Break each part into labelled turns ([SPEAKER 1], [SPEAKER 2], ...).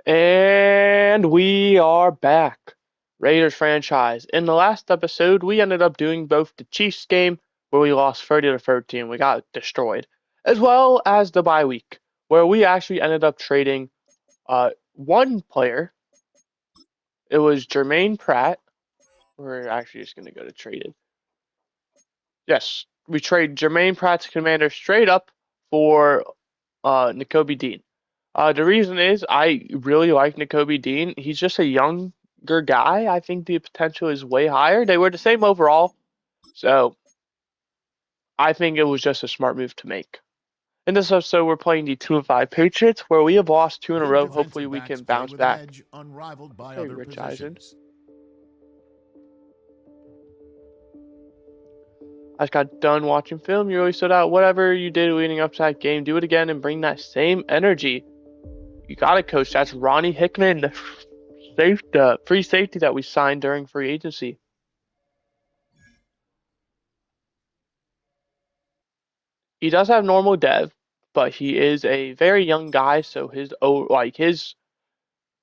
[SPEAKER 1] And we are back. Raiders franchise. In the last episode, we ended up doing both the Chiefs game, where we lost 30-13, we got destroyed, as well as the bye week, where we actually ended up trading one player. It was Jermaine Pratt. We're actually just going to go to traded. Yes, we trade Jermaine Pratt's commander straight up for N'Kobe Dean. The reason is I really like N'Kobe Dean. He's just a younger guy. I think the potential is way higher. They were the same overall, so I think it was just a smart move to make. In this episode, we're playing the 2-5 Patriots, where we have lost two in a
[SPEAKER 2] Good
[SPEAKER 1] row. Hopefully,
[SPEAKER 2] defensive
[SPEAKER 1] we
[SPEAKER 2] backs
[SPEAKER 1] can
[SPEAKER 2] play
[SPEAKER 1] bounce
[SPEAKER 2] with an
[SPEAKER 1] back.
[SPEAKER 2] edge unrivaled by
[SPEAKER 1] Okay,
[SPEAKER 2] other
[SPEAKER 1] Rich Eisen.
[SPEAKER 2] positions.
[SPEAKER 1] I just got done watching film. You really stood out. Whatever you did leading up to that game, do it again and bring that same energy. You got it, coach. That's Ronnie Hickman, the free safety that we signed during free agency. He does have normal dev, but he is a very young guy, so his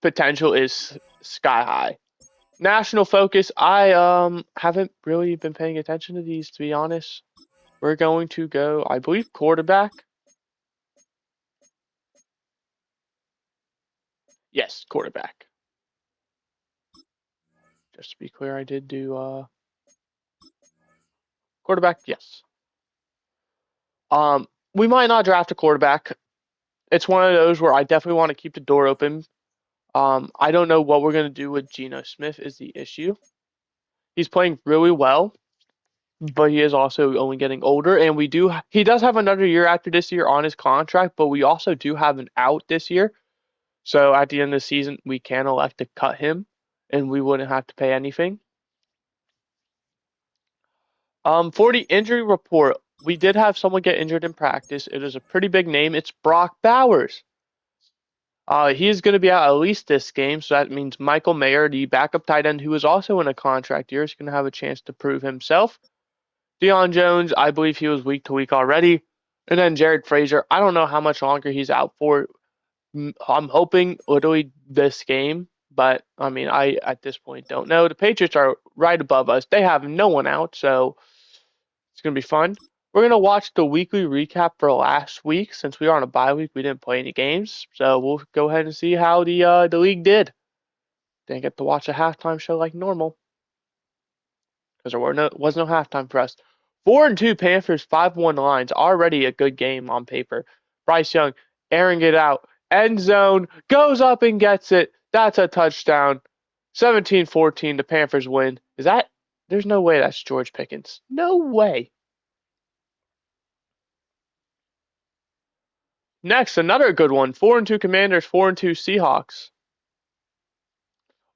[SPEAKER 1] potential is sky high. National focus. I haven't really been paying attention to these, to be honest. We're going to go, I believe, quarterback. Yes, quarterback. Just to be clear, I did do quarterback. Yes. We might not draft a quarterback. It's one of those where I definitely want to keep the door open. I don't know what we're gonna do with Geno Smith is the issue. He's playing really well, but he is also only getting older, and he does have another year after this year on his contract, but we also do have an out this year. So at the end of the season, we can elect to cut him, and we wouldn't have to pay anything. For the injury report, we did have someone get injured in practice. It is a pretty big name. It's Brock Bowers. He is going to be out at least this game, so that means Michael Mayer, the backup tight end, who is also in a contract year, is going to have a chance to prove himself. Deion Jones, I believe he was week to week already. And then Jared Frazier, I don't know how much longer he's out for. I'm hoping literally this game, but I mean, I at this point don't know. The Patriots are right above us. They have no one out, so it's going to be fun. We're going to watch the weekly recap for last week. Since we are on a bye week, we didn't play any games. So we'll go ahead and see how the league did. Didn't get to watch a halftime show like normal because was no halftime for us. 4-2 Panthers, 5-1 Lions. Already a good game on paper. Bryce Young, airing it out. End zone, goes up and gets it. That's a touchdown. 17-14, the Panthers win. There's no way that's George Pickens. No way. Next, another good one. 4-2 Commanders, 4-2 Seahawks.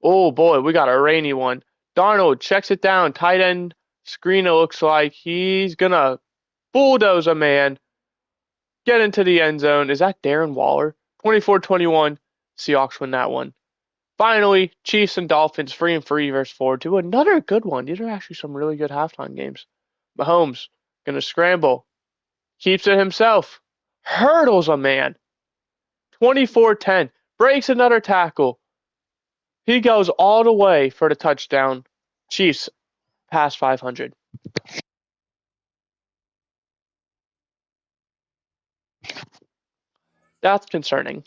[SPEAKER 1] Oh boy, we got a rainy one. Darnold checks it down. Tight end screen, it looks like. He's gonna bulldoze a man. Get into the end zone. Is that Darren Waller? 24-21. Seahawks win that one. Finally, Chiefs and Dolphins 3-3 versus 4-2. Another good one. These are actually some really good halftime games. Mahomes gonna scramble. Keeps it himself. Hurdles a man. 24-10. Breaks another tackle. He goes all the way for the touchdown. Chiefs past 500. That's concerning.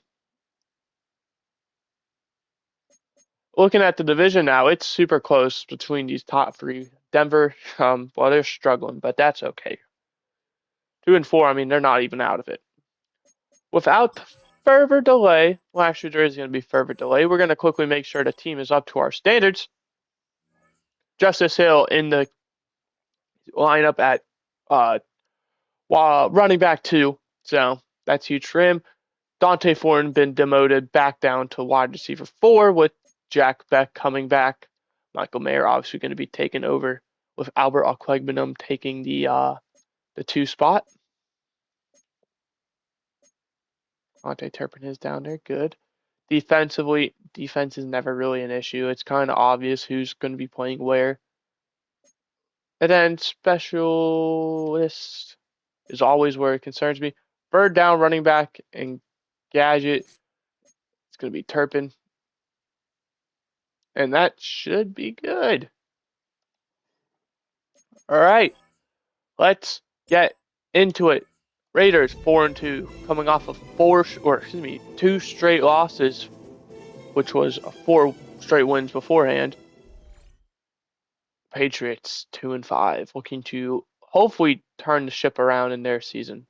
[SPEAKER 1] Looking at the division now, it's super close between these top three. Denver, well, they're struggling, but that's okay. 2-4, I mean, they're not even out of it. Without further delay, well, actually, there is going to be further delay. We're going to quickly make sure the team is up to our standards. Justice Hill in the lineup at running back 2, so that's huge for him. Dante Ford been demoted back down to wide receiver 4 with Jack Beck coming back. Michael Mayer obviously going to be taken over with Albert Okwegbenum taking the 2 spot. Monte Turpin is down there. Good. Defensively, defense is never really an issue. It's kind of obvious who's going to be playing where. And then specialist is always where it concerns me. Bird down running back and Gadget. It's going to be Turpin. And that should be good. All right. Let's get into it. Raiders 4-2, coming off of 2 straight losses, which was 4 straight wins beforehand. Patriots 2-5, looking to hopefully turn the ship around in their season.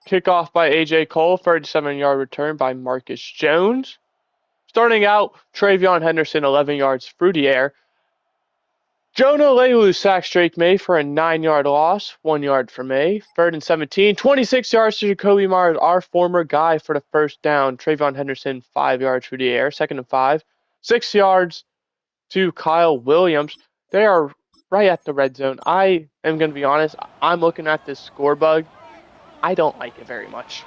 [SPEAKER 1] Kickoff by A.J. Cole, 37-yard return by Marcus Jones. Starting out, Travion Henderson, 11 yards through the air. Jonah Leilua sacks Drake May for a 9-yard loss, 1 yard for May. 3rd and 17, 26 yards to Jacoby Myers, our former guy, for the first down. Travion Henderson, 5 yards through the air. 2nd and 5, 6 yards to Kyle Williams. They are right at the red zone. I am going to be honest, I'm looking at this score bug. I don't like it very much.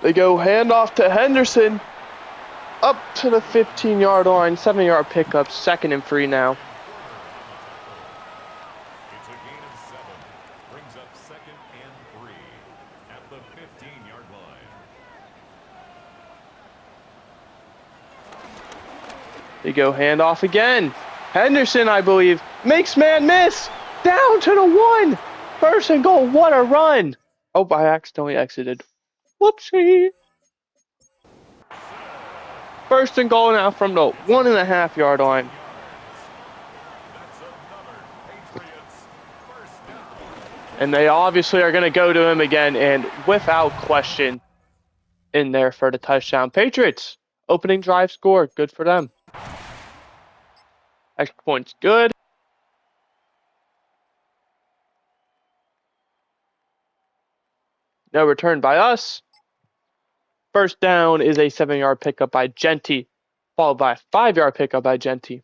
[SPEAKER 1] They go handoff to Henderson. Up to the 15-yard line, 7-yard pickup, 2nd and 3 now.
[SPEAKER 2] It's a gain of 7. Brings up 2nd and 3 at the 15-yard line.
[SPEAKER 1] They go handoff again. Henderson, I believe, makes man miss. Down to the 1. 1st and goal. What a run. Oh, I accidentally exited. Whoopsie. 1st and goal now from the 1.5-yard line. And they obviously are going to go to him again, and without question, in there for the touchdown. Patriots, opening drive score. Good for them. Extra points, good. No return by us. 1st down is a 7-yard pickup by Genty, followed by a 5-yard pickup by Genty,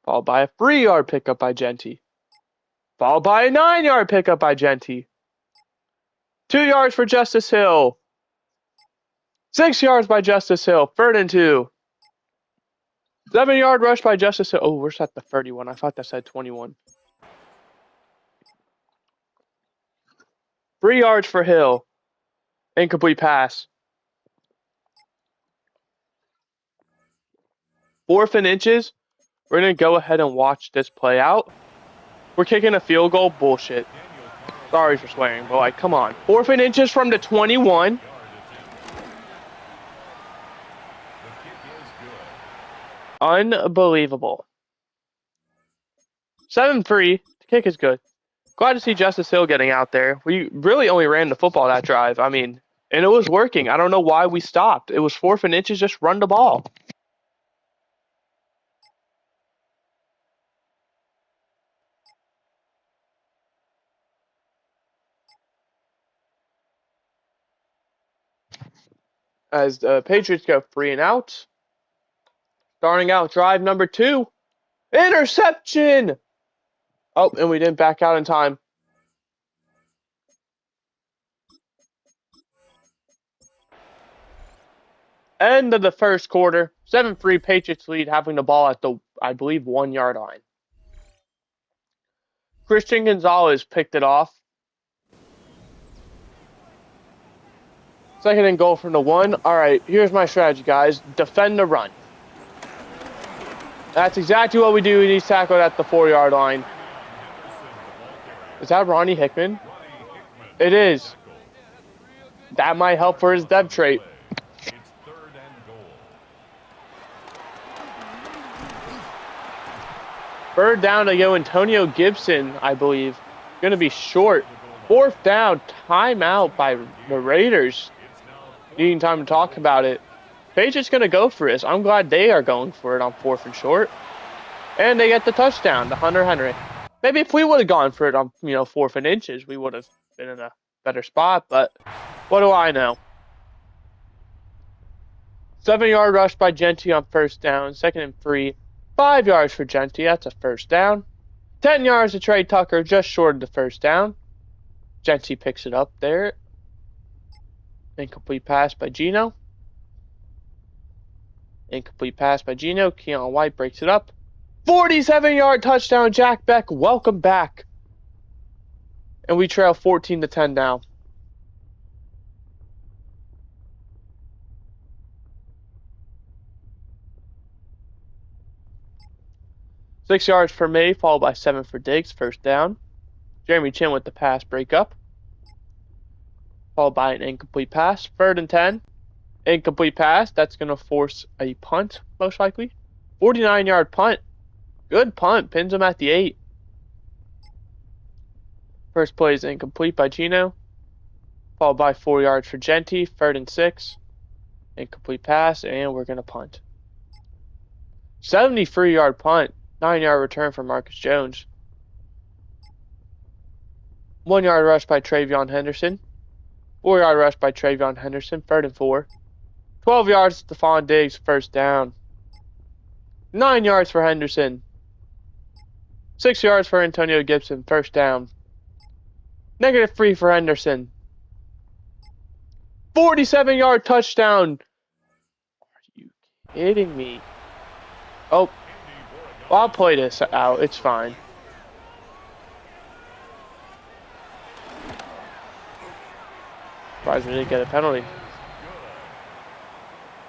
[SPEAKER 1] followed by a 3-yard pickup by Genty, followed by a 9-yard pickup by Genty. 2 yards for Justice Hill. 6 yards by Justice Hill. 3rd and 2. 7-yard rush by Justice Hill. Oh, where's that? The 31. I thought that said 21. 3 yards for Hill. Incomplete pass. 4th and inches. We're going to go ahead and watch this play out. We're kicking a field goal. Bullshit. Sorry for swearing, but like, come on. 4th and inches from the 21. Unbelievable. 7-3. The kick is good. Glad to see Justice Hill getting out there. We really only ran the football that drive. I mean, and it was working. I don't know why we stopped. It was 4th and inches, just run the ball. As the Patriots go 3 and out. Starting out drive number 2. Interception! Oh, and we didn't back out in time. End of the 1st quarter. 7-3 Patriots lead, having the ball at the, I believe, 1-yard line. Christian Gonzalez picked it off. 2nd and goal from the 1. All right, here's my strategy, guys. Defend the run. That's exactly what we do. He's tackled at the 4-yard line. Is that Ronnie Hickman? It is. That might help for his depth trait.
[SPEAKER 2] It's 3rd and goal.
[SPEAKER 1] 3rd down to go Antonio Gibson, I believe. Going to be short. 4th down, timeout by the Raiders. Needing time to talk about it. Patriots going to go for this. I'm glad they are going for it on 4th and short. And they get the touchdown to Hunter Henry. Maybe if we would have gone for it on, 4th and inches, we would have been in a better spot. But what do I know? 7-yard rush by Genty on 1st down. 2nd and 3. 5 yards for Genty. That's a 1st down. 10 yards to Trey Tucker, just short of the 1st down. Genty picks it up there. Incomplete pass by Gino. Incomplete pass by Gino. Keon White breaks it up. 47-yard touchdown, Jack Beck. Welcome back. And we trail 14-10 now. Six yards for May, followed by 7 for Diggs. First down. Jeremy Chin with the pass breakup, followed by an incomplete pass. 3rd and 10. Incomplete pass. That's going to force a punt, most likely. 49-yard punt. Good punt. Pins him at the 8. First play is incomplete by Gino, followed by 4 yards for Genty. 3rd and 6. Incomplete pass, and we're going to punt. 73-yard punt. 9-yard return for Marcus Jones. 1-yard rush by Travion Henderson. 4-yard rush by Travion Henderson. 3rd and 4. 12 yards to Stephon Diggs. First down. 9 yards for Henderson. 6 yards for Antonio Gibson. First down. -3 for Henderson. 47-yard touchdown. Are you kidding me? Oh, well, I'll play this out. It's fine. Surprised we didn't get a penalty.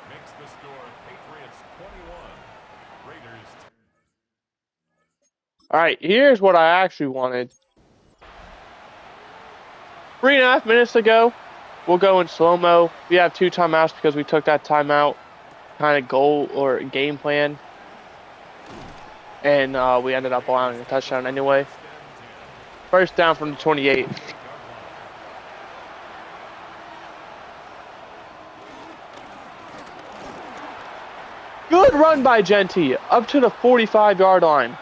[SPEAKER 2] Makes the score Patriots 21, Raiders.
[SPEAKER 1] All right, here's what I actually wanted. 3.5 minutes ago, we'll go in slow-mo. We have 2 timeouts because we took that timeout kind of goal or game plan. And we ended up allowing a touchdown anyway. First down from the 28. Good run by Genty up to the 45-yard line.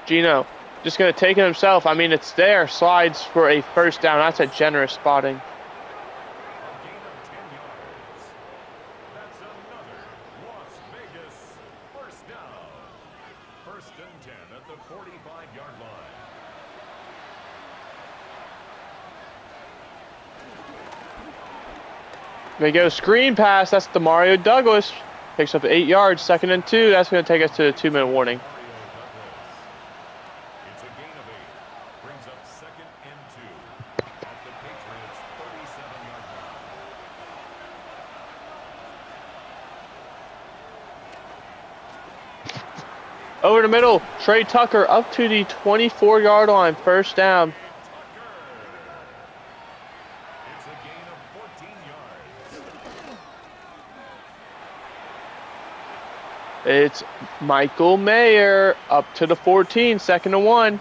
[SPEAKER 1] Gino just going to take it himself. I mean, it's there. Slides for a first down. That's a generous spotting. They go screen pass. That's the Mario Douglas. Picks up 8 yards. 2nd and 2. That's going to take us to the 2-minute warning.
[SPEAKER 2] It's a gain of 8. Brings up 2nd and 2 at the Patriots 37-yard line.
[SPEAKER 1] Over the middle. Trey Tucker up to the 24-yard line. First down.
[SPEAKER 2] It's a gain of 14 yards.
[SPEAKER 1] It's Michael Mayer up to the 14, 2nd and 1.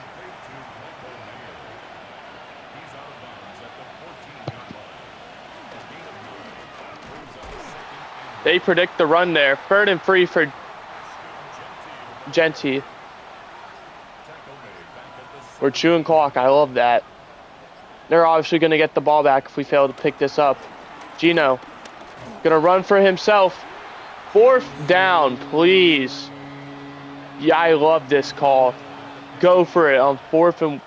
[SPEAKER 1] They predict the run there. 3rd and 3 for Genty. We're chewing clock. I love that. They're obviously going to get the ball back if we fail to pick this up. Gino going to run for himself. 4th down, please. Yeah, I love this call. Go for it on 4th and...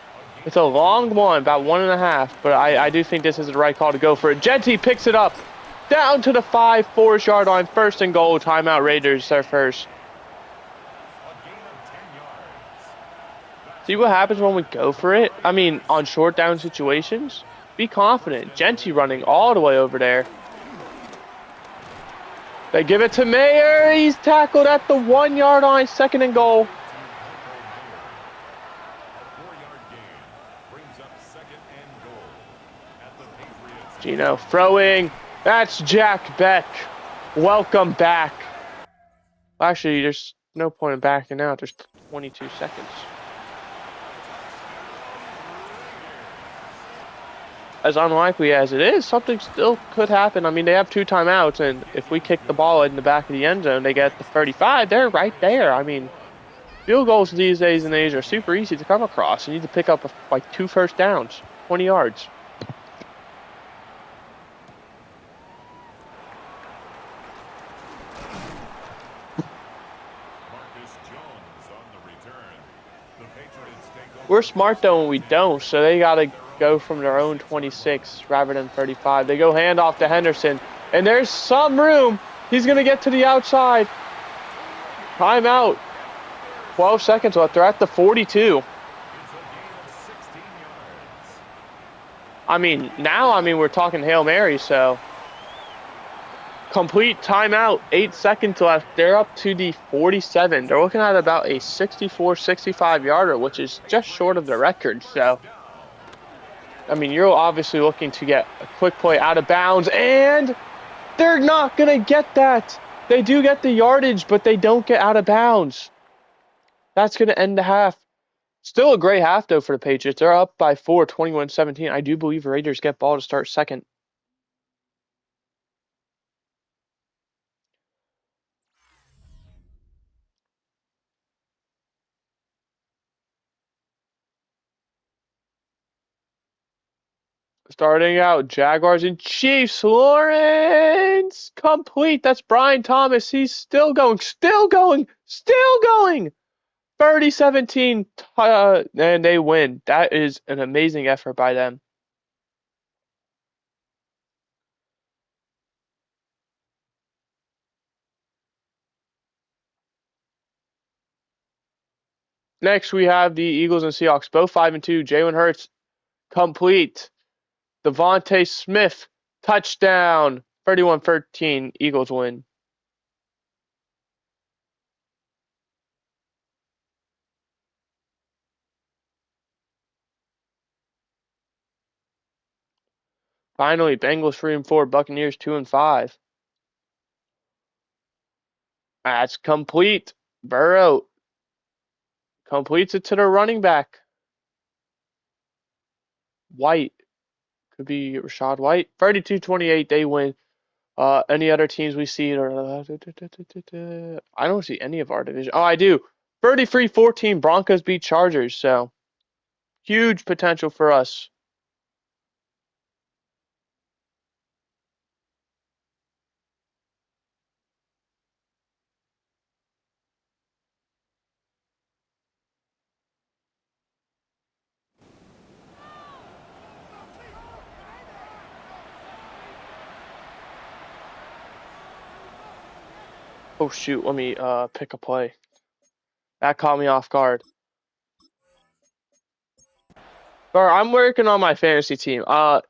[SPEAKER 1] It's a long one, about 1.5, but I do think this is the right call to go for it. Genty picks it up. Down to the 4-yard line. 1st and goal. Timeout Raiders, their first. See what happens when we go for it? I mean, on short down situations, be confident. Genty running all the way over there. They give it to Mayer. He's tackled at the 1-yard line. 2nd and goal. Gino throwing. That's Jack Beck. Welcome back. Actually, there's no point in backing out. There's 22 seconds. As unlikely as it is, something still could happen. I mean, they have 2 timeouts, and if we kick the ball in the back of the end zone, they get the 35. They're right there. I mean, field goals these days in Asia are super easy to come across. You need to pick up like 2 first downs, 20 yards. We're smart though when we don't, so they gotta go from their own 26 rather than 35. They go handoff to Henderson, and there's some room. He's gonna get to the outside. Timeout. 12 seconds left. They're at the 42. I mean, we're talking Hail Mary, so. Complete timeout. 8 seconds left. They're up to the 47. They're looking at about a 64, 65 yarder, which is just short of the record. So, I mean, you're obviously looking to get a quick play out of bounds, and they're not going to get that. They do get the yardage, but they don't get out of bounds. That's going to end the half. Still a great half, though, for the Patriots. They're up by 4, 21-17. I do believe the Raiders get ball to start second. Starting out, Jaguars and Chiefs. Lawrence complete. That's Brian Thomas. He's still going, still going, still going. 30-17, and they win. That is an amazing effort by them. Next, we have the Eagles and Seahawks, both 5-2. Jalen Hurts complete. Devontae Smith touchdown. 31-13. Eagles win. Finally, Bengals 3-4. Buccaneers 2-5. That's complete. Burrow completes it to the running back. White. Could be Rashad White. 32-28. They win. Any other teams we see? I don't see any of our division. Oh, I do. 33-14. Broncos beat Chargers. So huge potential for us. Oh shoot. Let me pick a play. That caught me off guard. Bro, I'm working on my fantasy team. I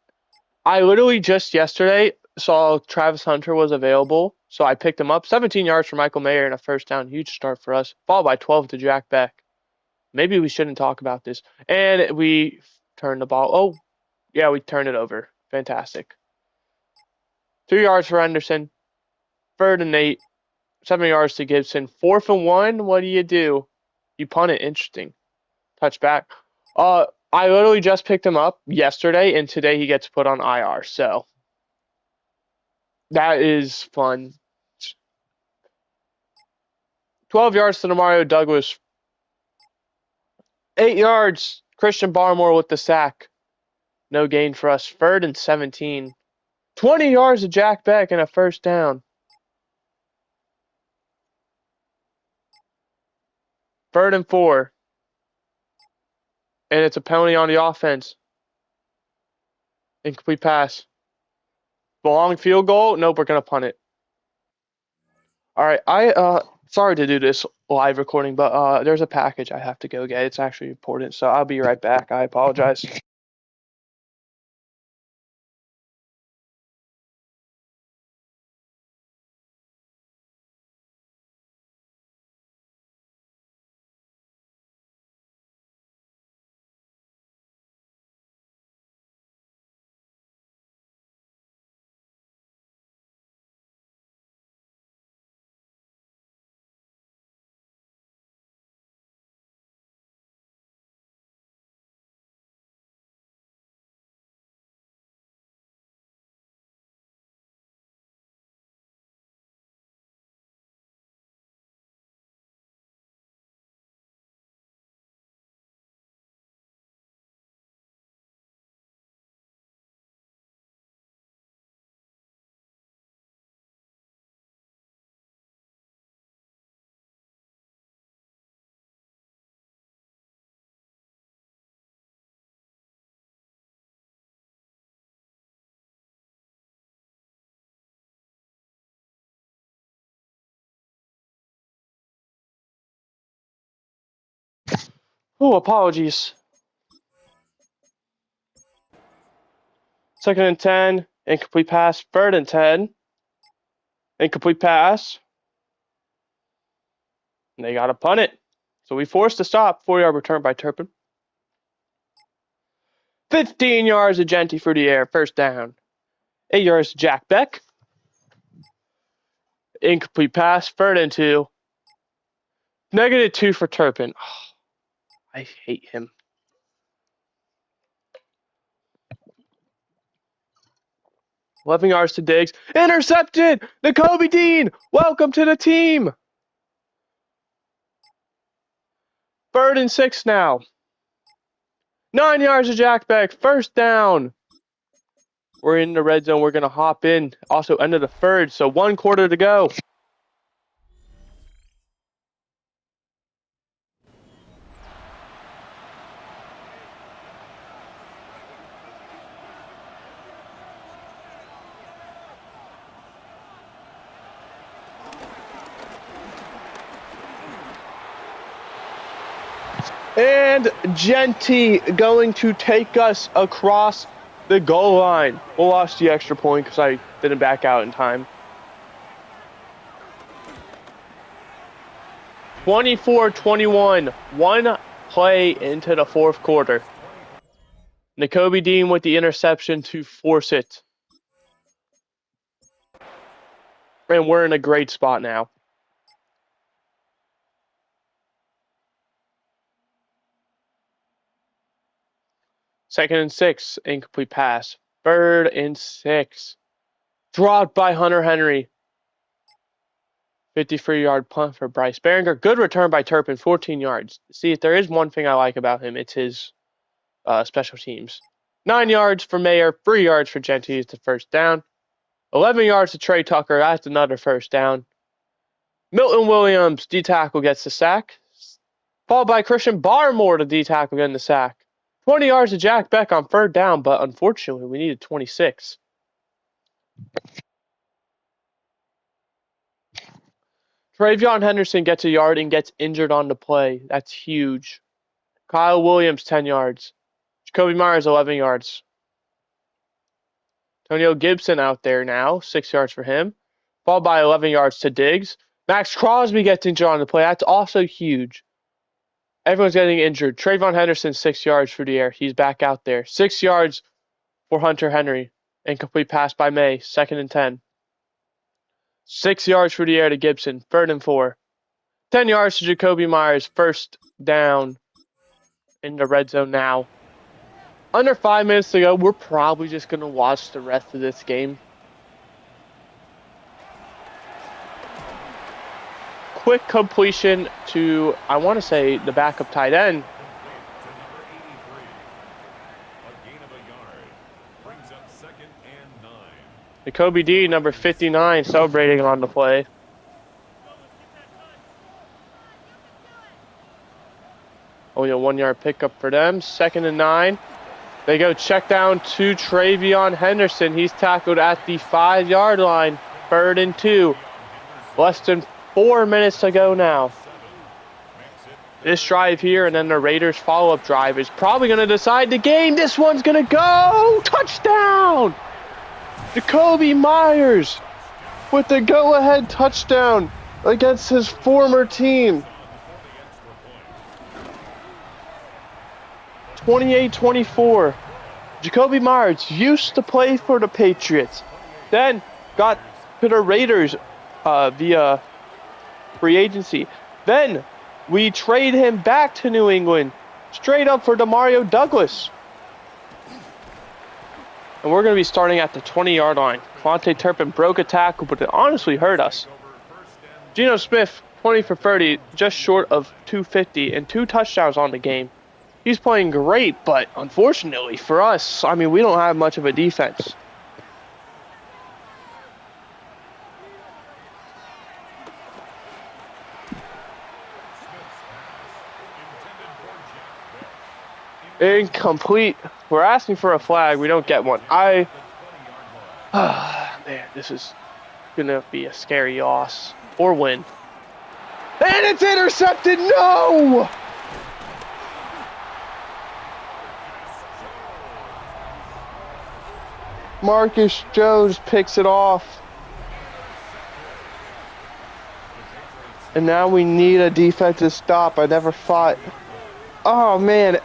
[SPEAKER 1] literally just yesterday saw Travis Hunter was available, so I picked him up. 17 yards for Michael Mayer and a first down. Huge start for us. Followed by 12 to Jack Beck. Maybe we shouldn't talk about this. And we turned the ball. Oh, yeah, we turned it over. Fantastic. 2 yards for Henderson. 3rd and 8. 7 yards to Gibson. 4th and 1. What do? You punt it. Interesting. Touchback. I literally just picked him up yesterday, and today he gets put on IR. So that is fun. 12 yards to Mario Douglas. 8 yards. Christian Barmore with the sack. No gain for us. 3rd and 17. 20 yards to Jack Beck and a first down. 3rd and 4. And it's a penalty on the offense. Incomplete pass. Long field goal. Nope, we're gonna punt it. All right, sorry to do this live recording, but there's a package I have to go get. It's actually important, so I'll be right back. I apologize. Oh, apologies. 2nd and 10. Incomplete pass. 3rd and 10. Incomplete pass. And they got to punt it. So we forced to stop. 4-yard return by Turpin. 15 yards to Genty through the air. 1st down. 8 yards to Jack Beck. Incomplete pass. 3rd and 2. -2 for Turpin. Oh, I hate him. Eleven yards to Diggs. Intercepted! Nakobe Dean! Welcome to the team! 3rd and 6 now. 9 yards to Jack Beck. 1st down. We're in the red zone. We're going to hop in. Also, end of the 3rd, so 1 quarter to go. And Genty going to take us across the goal line. We'll lost the extra point because I didn't back out in time. 24-21. 1 play into the 4th quarter. Nakobe Dean with the interception to force it. And we're in a great spot now. Second and 6, incomplete pass. 3rd and 6. Dropped by Hunter Henry. 53-yard punt for Bryce Behringer. Good return by Turpin, 14 yards. See, if there is one thing I like about him, it's his special teams. 9 yards for Mayer, 3 yards for Genty is the 1st down. 11 yards to Trey Tucker, that's another 1st down. Milton Williams, D-tackle, gets the sack. Followed by Christian Barmore, the D-tackle, getting the sack. 20 yards to Jack Beck on 3rd down, but unfortunately, we needed 26. Travion Henderson gets a yard and gets injured on the play. That's huge. Kyle Williams, 10 yards. Jacoby Myers, 11 yards. Antonio Gibson out there now, 6 yards for him. Followed by 11 yards to Diggs. Max Crosby gets injured on the play. That's also huge. Everyone's getting injured. Trayvon Henderson, 6 yards through the air. He's back out there. 6 yards for Hunter Henry. Incomplete pass by May. 2nd and 10. 6 yards through the air to Gibson. 3rd and 4. 10 yards to Jacoby Myers. 1st down in the red zone now. Under 5 minutes to go. We're probably just going to watch the rest of this game. Quick completion to, I want to say, the backup tight end. Nakobe D, number 59, celebrating on the play. Only a 1-yard pickup for them. 2nd and 9. They go check down to Travion Henderson. He's tackled at the 5-yard line. 3rd and 2. Less than 4 minutes to go now. This drive here and then the Raiders' follow-up drive is probably going to decide the game. This one's going to go! Touchdown! Jacoby Myers with the go-ahead touchdown against his former team. 28-24. Jacoby Myers used to play for the Patriots. Then got to the Raiders via free agency. Then we trade him back to New England, straight up for Demario Douglas. And we're going to be starting at the 20-yard line. Quante Turpin broke a tackle, but it honestly hurt us. Geno Smith, 20 for 30, just short of 250, and 2 touchdowns on the game. He's playing great, but unfortunately for us, I mean, we don't have much of a defense. Incomplete. We're asking for a flag. We don't get one. Man, this is going to be a scary loss or win. And it's intercepted. No! Marcus Jones picks it off. And now we need a defensive stop. I never thought. Oh, man.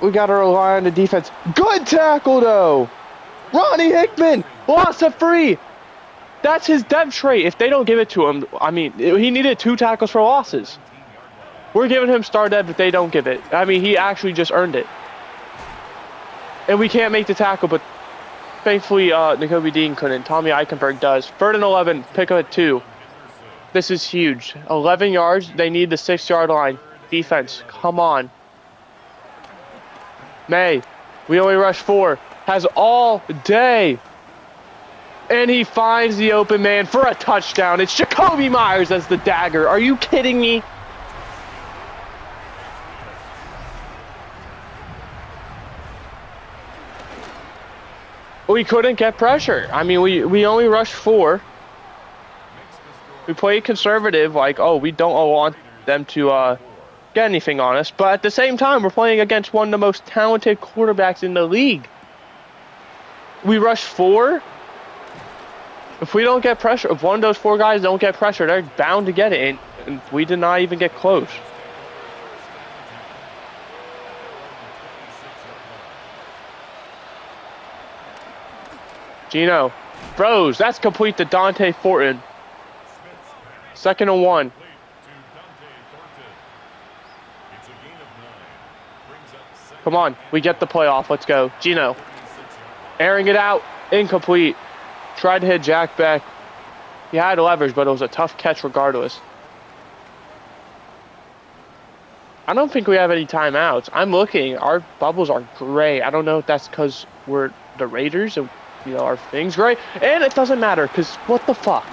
[SPEAKER 1] We got to rely on the defense. Good tackle, though. Ronnie Hickman lost a free. That's his depth trait. If they don't give it to him, I mean, he needed 2 tackles for losses. We're giving him star depth if they don't give it. I mean, he actually just earned it. And we can't make the tackle, but thankfully, Nakobe Dean couldn't. Tommy Eichenberg does. 3rd and 11, pick up at 2. This is huge. 11 yards. They need the 6-yard line. Defense, come on. May, we only rush 4. Has all day. And he finds the open man for a touchdown. It's Jacoby Myers as the dagger. Are you kidding me? We couldn't get pressure. I mean, we only rushed 4. We played conservative, like, oh, we don't want them to get anything on us. But at the same time, we're playing against one of the most talented quarterbacks in the league. We rushed 4. If we don't get pressure, if one of those 4 guys don't get pressure, they're bound to get it. And we did not even get close. Gino throws. That's complete to Dante Fortin. 2nd and 1. Come on, we get the playoff. Let's go. Gino. Airing it out. Incomplete. Tried to hit Jack Beck. He had leverage, but it was a tough catch regardless. I don't think we have any timeouts. I'm looking. Our bubbles are gray. I don't know if that's because we're the Raiders and, you know, our thing's gray. And it doesn't matter because what the fuck?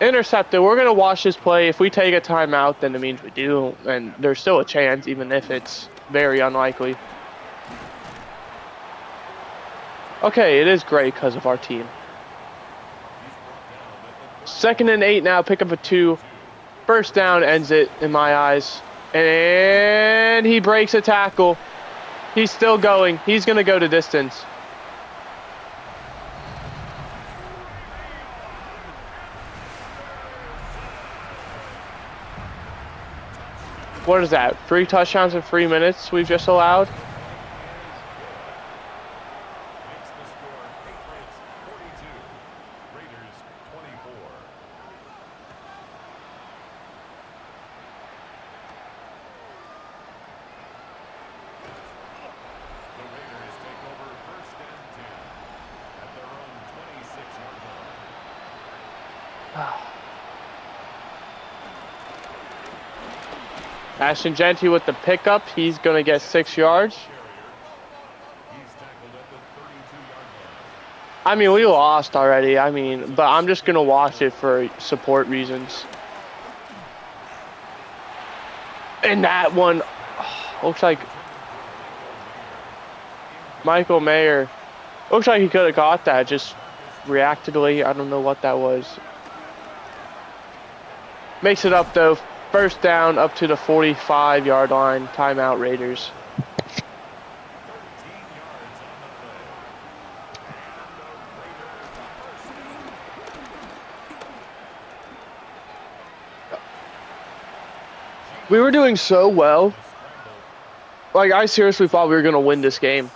[SPEAKER 1] Intercepted. We're going to watch this play. If we take a timeout, then it means we do. And there's still a chance, even if it's very unlikely. Okay, it is great because of our team. 2nd and 8 now. Pick up a 2. 1st down ends it in my eyes. And he breaks a tackle. He's still going. He's going to go to distance. What is that? 3 touchdowns in 3 minutes we've just allowed? Ashton Genty with the pickup. He's going to get 6 yards. I mean, we lost already. I mean, but I'm just going to watch it for support reasons. And that one looks like Michael Mayer. Looks like he could have got that. Just reactively. I don't know what that was. Makes it up, though. 1st down up to the 45-yard line. Timeout, Raiders. We were doing so well. Like, I seriously thought we were going to win this game.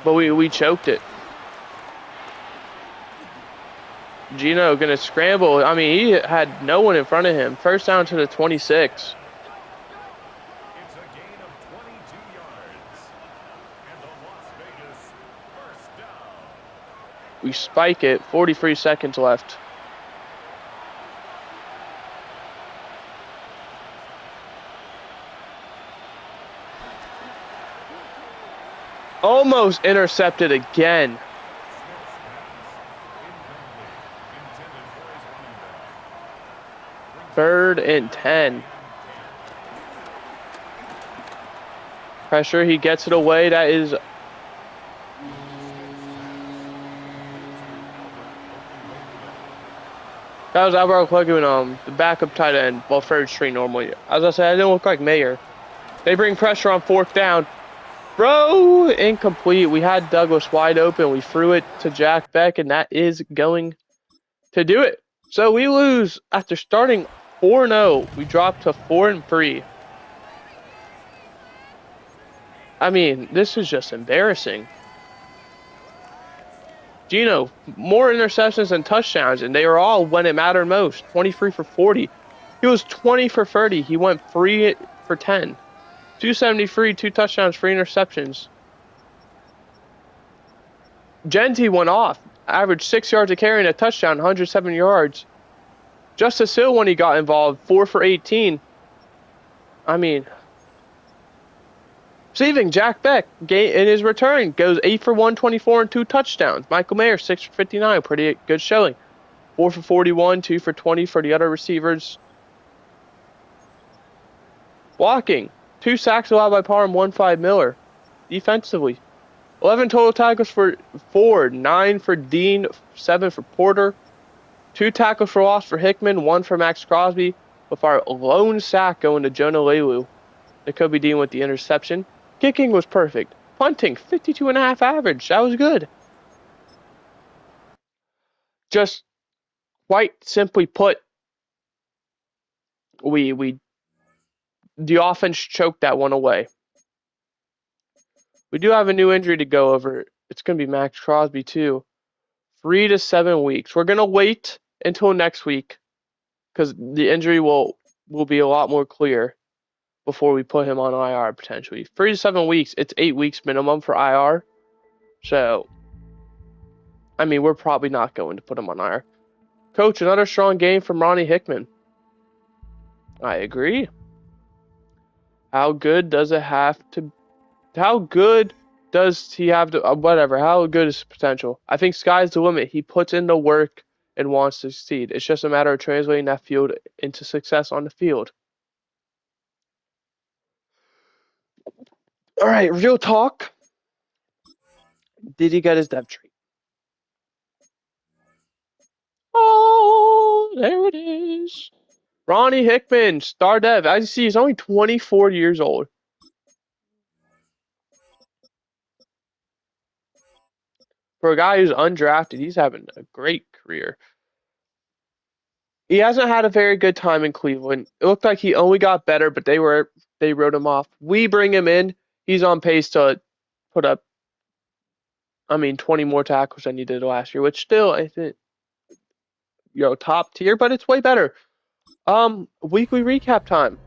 [SPEAKER 1] But we choked it. Gino going to scramble. I mean, he had no one in front of him. 1st down to the 26.
[SPEAKER 2] It's a gain of 22 yards. And the Las Vegas 1st down.
[SPEAKER 1] We spike it. 43 seconds left. Almost intercepted again. 3rd and 10. Pressure, he gets it away. That is That was Alvaro Clegg, the backup tight end, well, third string normally. As I said, I didn't look like Mayer. They bring pressure on fourth down. Bro, incomplete. We had Douglas wide open. We threw it to Jack Beck, and that is going to do it. So we lose after starting 4-0. We dropped to 4-3. I mean, this is just embarrassing. Gino, more interceptions than touchdowns, and they were all when it mattered most. 23 for 40. He was 20 for 30. He went 3 for 10. 273, 2 touchdowns, 3 interceptions. Genty went off, averaged 6 yards a carry and a touchdown, 107 yards. Justice Hill, when he got involved, 4 for 18. I mean, receiving Jack Beck in his return goes 8 for 124 and 2 touchdowns. Michael Mayer, 6 for 59, pretty good showing. 4 for 41, 2 for 20 for the other receivers. Blocking, 2 sacks allowed by Parham, 1-5 Miller. Defensively, 11 total tackles for Ford, 9 for Dean, 7 for Porter. 2 tackles for loss for Hickman, 1 for Max Crosby, with our lone sack going to Jonah Leilua. Nakobe Dean with the interception. Kicking was perfect. Punting, 52.5 average. That was good. Just quite simply put, the offense choked that one away. We do have a new injury to go over. It's going to be Max Crosby too. 3 to 7 weeks. We're going to wait until next week because the injury will be a lot more clear before we put him on IR potentially. 3 to 7 weeks. It's 8 weeks minimum for IR. So, I mean, we're probably not going to put him on IR. Coach, another strong game from Ronnie Hickman. I agree. How good does it have to? How good does he have to? Whatever. How good is his potential? I think sky's the limit. He puts in the work and wants to succeed. It's just a matter of translating that field into success on the field. All right, real talk. Did he get his depth chart? Oh, there it is. Ronnie Hickman, star dev. As you see, he's only 24 years old. For a guy who's undrafted, he's having a great career. He hasn't had a very good time in Cleveland. It looked like he only got better, but they wrote him off. We bring him in. He's on pace to put up, 20 more tackles than he did last year, which still I think, top tier, but it's way better. Weekly recap time.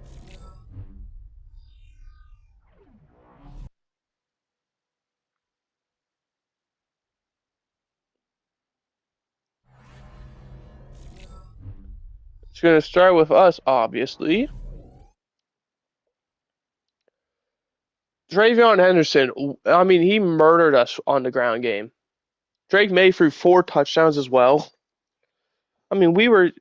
[SPEAKER 1] It's gonna start with us, obviously. Travion Henderson, he murdered us on the ground game. Drake May threw 4 touchdowns as well. We were.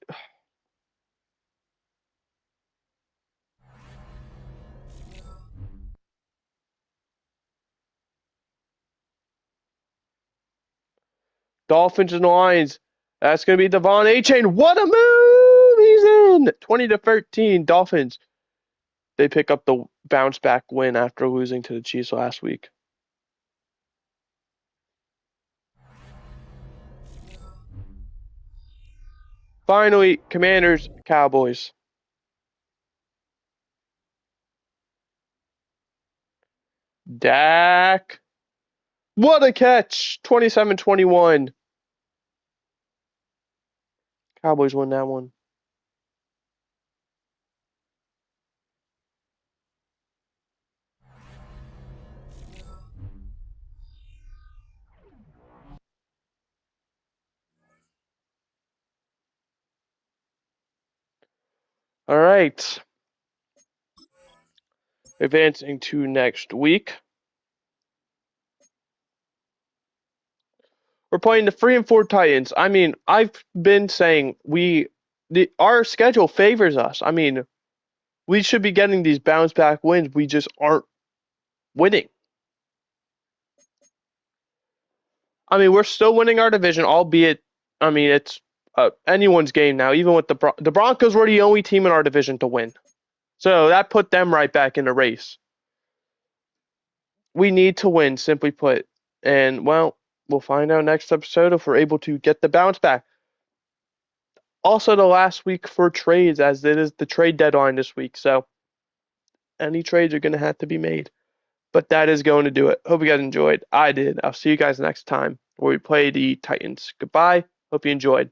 [SPEAKER 1] Dolphins and Lions. That's going to be Devon A-Chain. What a move! He's in! 20-13. Dolphins. They pick up the bounce back win after losing to the Chiefs last week. Finally, Commanders, Cowboys. Dak. What a catch! 27-21. Cowboys win that one. All right. Advancing to next week. We're playing the 3-4 Titans. I've been saying our schedule favors us. We should be getting these bounce back wins. We just aren't winning. We're still winning our division, albeit, it's anyone's game now. Even with the Broncos were the only team in our division to win, so that put them right back in the race. We need to win, simply put, and well, we'll find out next episode if we're able to get the bounce back. Also, the last week for trades, as it is the trade deadline this week, so any trades are going to have to be made. But that is going to do it. Hope you guys enjoyed. I did. I'll see you guys next time where we play the Titans. Goodbye. Hope you enjoyed.